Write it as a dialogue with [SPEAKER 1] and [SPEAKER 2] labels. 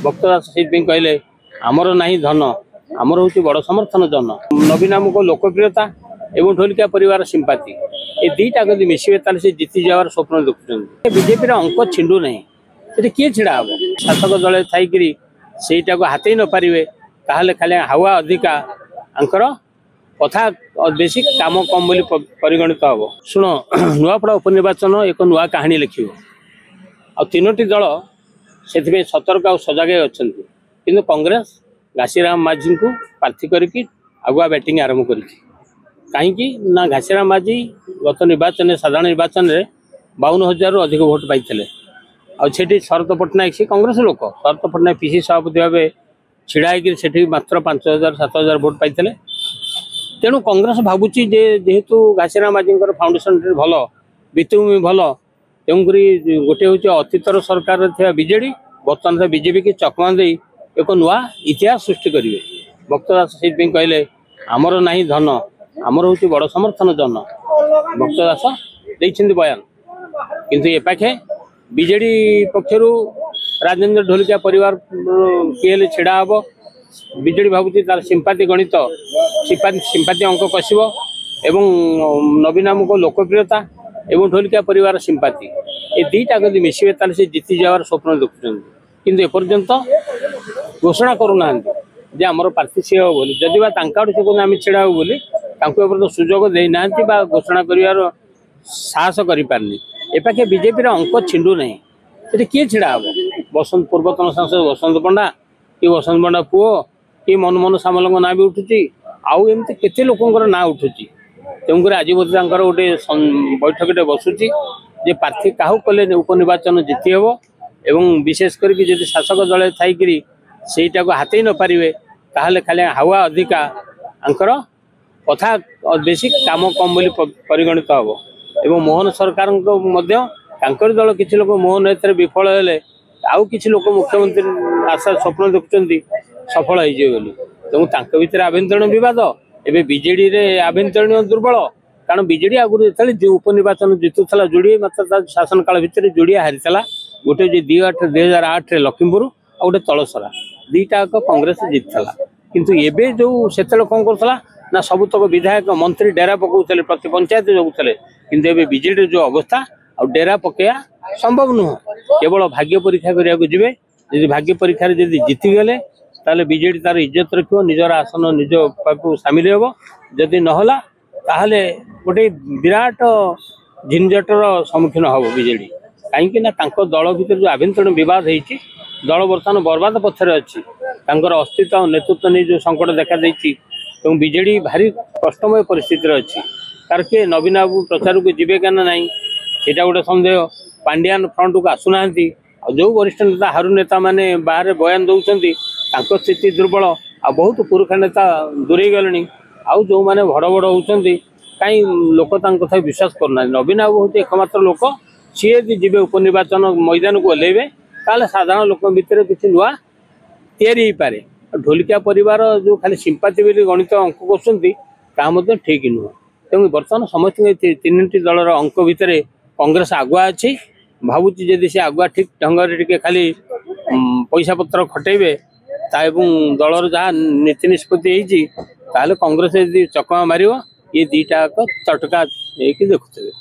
[SPEAKER 1] भक्त दास से कहले आमर ना धन आमर हूँ बड़ समर्थन जन नवीन आमुक लोकप्रियता एवं ढोलिकिया परिवार सिंपाती ये दीटा कभी मिसवे ताले से जीति जावार स्वप्न देखुं बीजेपी अंक छिंडू ना से किए छिड़ा हम शासक दल थी सहीटा को हाथ न पारे ताहले खाली हावा अधिका आंकर कथा बेसी काम कम बोली परिगणित हम शुण नुआपड़ा उपनिर्वाचन एक नुआ कहानी लिख आ तीनोटी दल से सतर्क आ सजग अच्छा कि कांग्रेस घासीराम माझी को प्रार्थी करके आगुआ बैटिंग आरंभ कर कहीं ना घासीराम माझी गत निर्वाचन साधारण निर्वाचन में 52,000 रु अधिक भोट पाई आठी शरत पट्टनायक से कांग्रेस लोक शरत पट्टनायक पीसी सभापति भाव छिड़ा से मात्र 5,000-7,000 भोट पाई तेणु कांग्रेस भावुची जेहेतु घासीराम माझी फाउंडेशन भल भित्तिभूमि भल तेणुक गोटे हूँ अतीतर सरकार बीजेडी बर्तमान बीजेपी की चकमा दे एक नुआ इतिहास सृष्टि करेंगे भक्त दास से कहले आमर ना धन आमर हूँ बड़ समर्थन जन भक्त दास देते बयान किंतु ए पाखे बीजेडी पक्षर राजेंद्र ढोलिकिया परिवार किए छिड़ा हम बीजेडी भावुची तार सिंपाती गणित सिंपाती अंक कसब एवं नवीन आमुक लोकप्रियता एवं ढोलिकिया परिवार सिंपाती ये दीटा कभी मिसवे ताले से जीति जावार स्वप्न देखुं किंतु एपर्यंत घोषणा करूना जे आमर प्रार्थी सी हम बोली जदि आड़ से आम छिड़ा हूँ बोली सुजोग देना घोषणा कर साहस करें एपाखे बीजेपी अंक छिंडू ना से किए छिड़ा हम बसंत पूर्वतन सांसद बसंत पंडा कि बसंत पंडा पुओ कि मनमोहन सामल ना भी उठुची आउ एमती केते लोकंर ना उठुची तेणुकर आज बोधे गोटे बैठक बसुची जे प्रार्थी क्या कले उपनिर्वाचन जीति हम एवं विशेष करके शासक दल थी सहीटा को हाथ न पारे ताहले खाली हावा अधिका आंकर कथा बेसी काम कम बोली परिगणित हम एवं मोहन सरकार दल किसी लोक मोहन ए विफल हेले आउ किसी लोक मुख्यमंत्री आशा स्वप्न देखुं सफल होली तेणु भर आभ्यंतरीण बद एवं बीजेडी आभ्यंतरीण दुर्बल कारण बीजेडी आगुरी जो उपनिर्वाचन जितुला जोड़े मात्र शासन काल भितर जोड़े हारीला गोटे 2008 लक्ष्मीपुर आ गोटे तलसरा दीटा कांग्रेस जीतला किंतु एबे जो सेतल कौन करथला ना सबुतक विधायक मंत्री डेरा पकाउथले प्रति पंचायत जोगुथले किंतु एबे बीजेडी जो अवस्था आ डेरा पकेया संभव नुह केवल भाग्य परीक्षा करिया को जिवे यदि भाग्य परीक्षा रे यदि जीति गले ताले बीजेडी तार इज्जत रखियो निजर आसन निज पाकु शामिल हेबो जदि नहला ताहले गोटे विराट झिंझटर सम्मुखीन हम बीजेडी कहीं दल भर जो आभ्यंतरीण बद होती दल बर्तमान बर्बाद पथर अच्छी अस्तित्व और नेतृत्व नहीं जो संकट देखा तेणु बीजेडी भारी कष्टमय परिस्थिति अच्छी कार किए नवीन बाबू प्रचार को जीवे क्या ना यहाँ गोटे सन्देह पांडियान फ्रंट को आसुना जो वरिष्ठ नेता हारू नेता मैंने बाहर बयान दौरान स्थिति दुर्बल आ बहुत पुरुखा नेता दूरे गले आउ जो मैंने भड़ भड़ होती कहीं लोक कथा विश्वास करना नवीन बाबू हूँ एकमात्र लोक सी यदि जी उपनिर्वाचन मैदान को ओह्लैबे ताले साधारण लोक भितर किसी नुआ तैयारी पारे ढोलिकिया परिवार जो खाली सिंपाती बोली गणित अंक कर ठीक नुह तेणु बर्तमान समस्त तीन दलर अंक भितर कांग्रेस आगुआ अच्छी भावुची जदि से आगुआ ठीक ढंग से खाली पैसा पत्र खटेबे दलर जहाँ नीति निष्पत्ति कांग्रेस यदि चकमा मार ये दीटा चटका देखुथे।